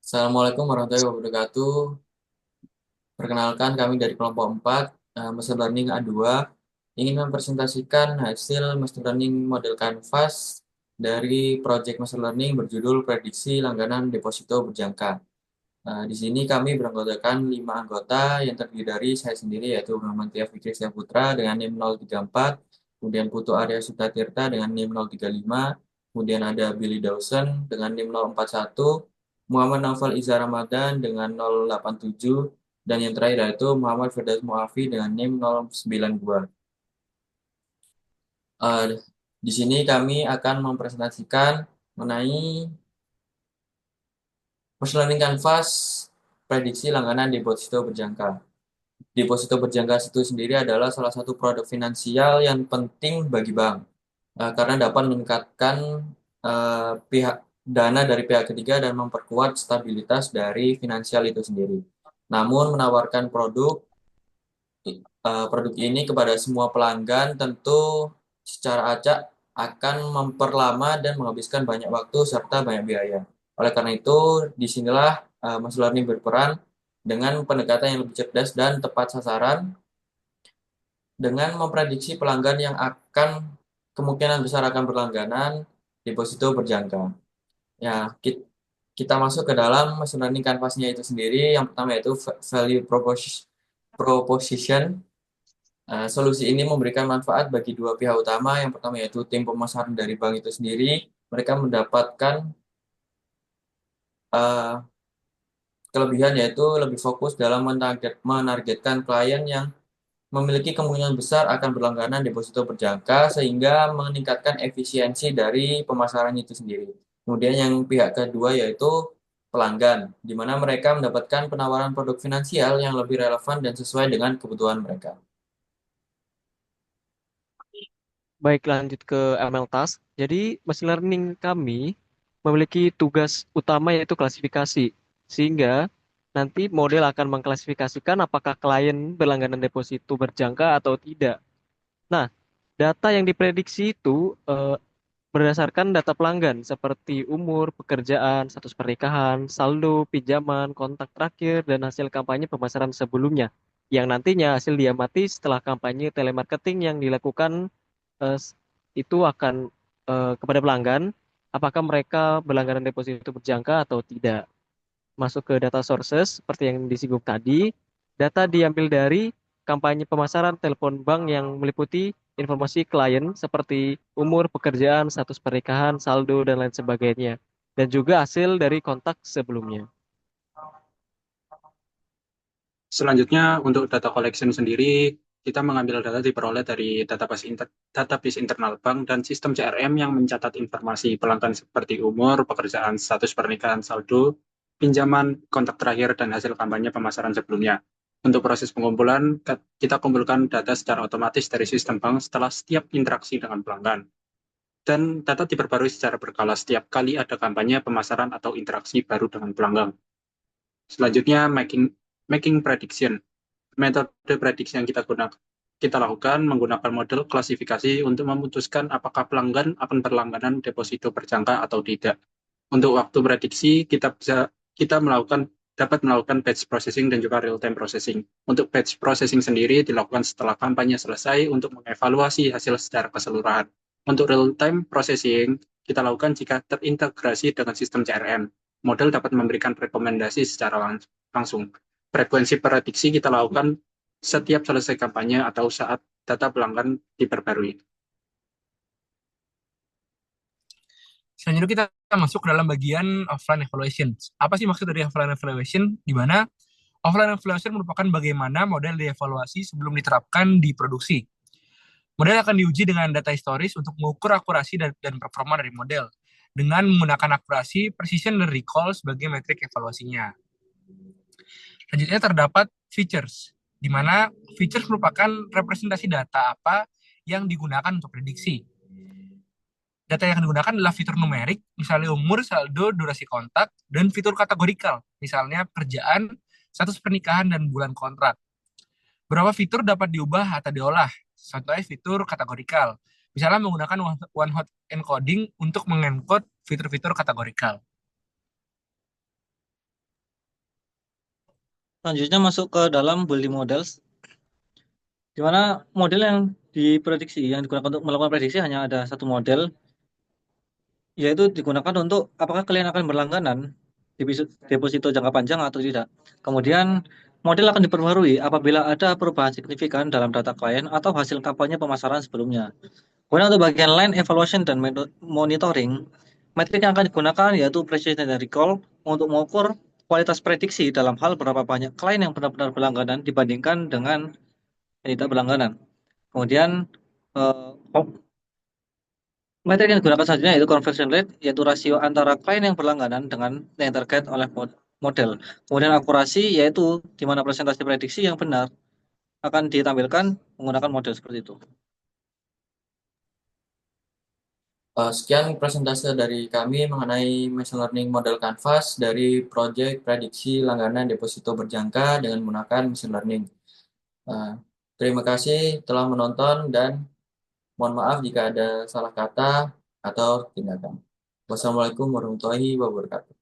Assalamualaikum warahmatullahi wabarakatuh. Perkenalkan kami dari kelompok 4, Machine Learning A2, ingin mempresentasikan hasil Machine Learning model Canvas dari proyek Machine Learning berjudul Prediksi Langganan Deposito Berjangka. Di sini kami beranggotakan 5 anggota yang terdiri dari saya sendiri yaitu Muhammad Tia Fikri Putra dengan NIM 034, kemudian Putu Arya Sutatirta dengan NIM 035, kemudian ada Billy Dawson dengan NIM 041, Muhammad Naufal Iza Ramadan dengan 087, dan yang terakhir yaitu Muhammad Firdaus Muafi dengan NIM 092. Eh, di sini kami akan mempresentasikan mengenai Machine Learning Canvas prediksi langganan deposito berjangka. Deposito berjangka itu sendiri adalah salah satu produk finansial yang penting bagi bank, karena dapat meningkatkan pihak dana dari pihak ketiga dan memperkuat stabilitas dari finansial itu sendiri. Namun menawarkan produk ini kepada semua pelanggan tentu secara acak akan memperlama dan menghabiskan banyak waktu serta banyak biaya. Oleh karena itu, disinilah machine learning berperan dengan pendekatan yang lebih cerdas dan tepat sasaran dengan memprediksi pelanggan yang akan kemungkinan besar akan berlangganan deposito berjangka. Ya, kita masuk ke dalam machine learning canvas-nya itu sendiri. Yang pertama yaitu value proposition. Solusi ini memberikan manfaat bagi dua pihak utama. Yang pertama yaitu tim pemasaran dari bank itu sendiri. Mereka mendapatkan uh, kelebihan yaitu lebih fokus dalam menargetkan klien yang memiliki kemungkinan besar akan berlangganan deposito berjangka sehingga meningkatkan efisiensi dari pemasaran itu sendiri. Kemudian yang pihak kedua yaitu pelanggan, di mana mereka mendapatkan penawaran produk finansial yang lebih relevan dan sesuai dengan kebutuhan mereka. Baik, lanjut ke ML task. Jadi, machine learning kami memiliki tugas utama yaitu klasifikasi. Sehingga nanti model akan mengklasifikasikan apakah klien berlangganan deposito berjangka atau tidak. Nah, data yang diprediksi itu berdasarkan data pelanggan seperti umur, pekerjaan, status pernikahan, saldo, pinjaman, kontak terakhir, dan hasil kampanye pemasaran sebelumnya. Yang nantinya hasil diamati setelah kampanye telemarketing yang dilakukan eh, s- itu akan kepada pelanggan, apakah mereka berlangganan deposito berjangka atau tidak. Masuk ke data sources seperti yang disinggung tadi, data diambil dari kampanye pemasaran telepon bank yang meliputi informasi klien seperti umur, pekerjaan, status pernikahan, saldo, dan lain sebagainya. Dan juga hasil dari kontak sebelumnya. Selanjutnya, untuk data collection sendiri, kita mengambil data diperoleh dari database internal bank dan sistem CRM yang mencatat informasi pelanggan seperti umur, pekerjaan, status pernikahan, saldo, pinjaman, kontak terakhir, dan hasil kampanye pemasaran sebelumnya. Untuk proses pengumpulan, kita kumpulkan data secara otomatis dari sistem bank setelah setiap interaksi dengan pelanggan. Dan data diperbarui secara berkala setiap kali ada kampanye, pemasaran, atau interaksi baru dengan pelanggan. Selanjutnya, making prediction. Metode prediksi yang kita lakukan menggunakan model klasifikasi untuk memutuskan apakah pelanggan akan berlangganan deposito berjangka atau tidak. Untuk waktu prediksi, kita dapat melakukan batch processing dan juga real time processing. Untuk batch processing sendiri dilakukan setelah kampanye selesai untuk mengevaluasi hasil secara keseluruhan. Untuk real time processing kita lakukan jika terintegrasi dengan sistem CRM. Model dapat memberikan rekomendasi secara langsung. Frekuensi prediksi kita lakukan setiap selesai kampanye atau saat data pelanggan diperbarui. Selanjutnya kita masuk ke dalam bagian offline evaluation. Apa sih maksud dari offline evaluation? Di mana offline evaluation merupakan bagaimana model dievaluasi sebelum diterapkan di produksi. Model akan diuji dengan data historis untuk mengukur akurasi dan performa dari model dengan menggunakan akurasi, precision, dan recall sebagai metrik evaluasinya. Selanjutnya terdapat features, di mana features merupakan representasi data apa yang digunakan untuk prediksi. Data yang digunakan adalah fitur numerik, misalnya umur, saldo, durasi kontak, dan fitur kategorikal, misalnya pekerjaan, status pernikahan, dan bulan kontrak. Beberapa fitur dapat diubah atau diolah, contohnya fitur kategorikal, misalnya menggunakan one-hot encoding untuk mengencode fitur-fitur kategorikal. Selanjutnya masuk ke dalam bully models, di mana model yang digunakan untuk melakukan prediksi hanya ada satu model, yaitu digunakan untuk apakah kalian akan berlangganan di deposito jangka panjang atau tidak. Kemudian model akan diperbarui apabila ada perubahan signifikan dalam data klien atau hasil kampanye pemasaran sebelumnya. Kemudian untuk bagian line evaluation dan monitoring, metrik yang akan digunakan yaitu precision dan recall untuk mengukur kualitas prediksi dalam hal berapa banyak klien yang benar-benar berlangganan dibandingkan dengan yang tidak berlangganan. Kemudian eh, metrik yang digunakan selanjutnya yaitu conversion rate, yaitu rasio antara klien yang berlangganan dengan yang target oleh model. Kemudian akurasi, yaitu di mana presentasi prediksi yang benar akan ditampilkan menggunakan model seperti itu. Sekian presentase dari kami mengenai machine learning model Canvas dari proyek prediksi langganan deposito berjangka dengan menggunakan machine learning. Terima kasih telah menonton dan mohon maaf jika ada salah kata atau tindakan. Wassalamualaikum warahmatullahi wabarakatuh.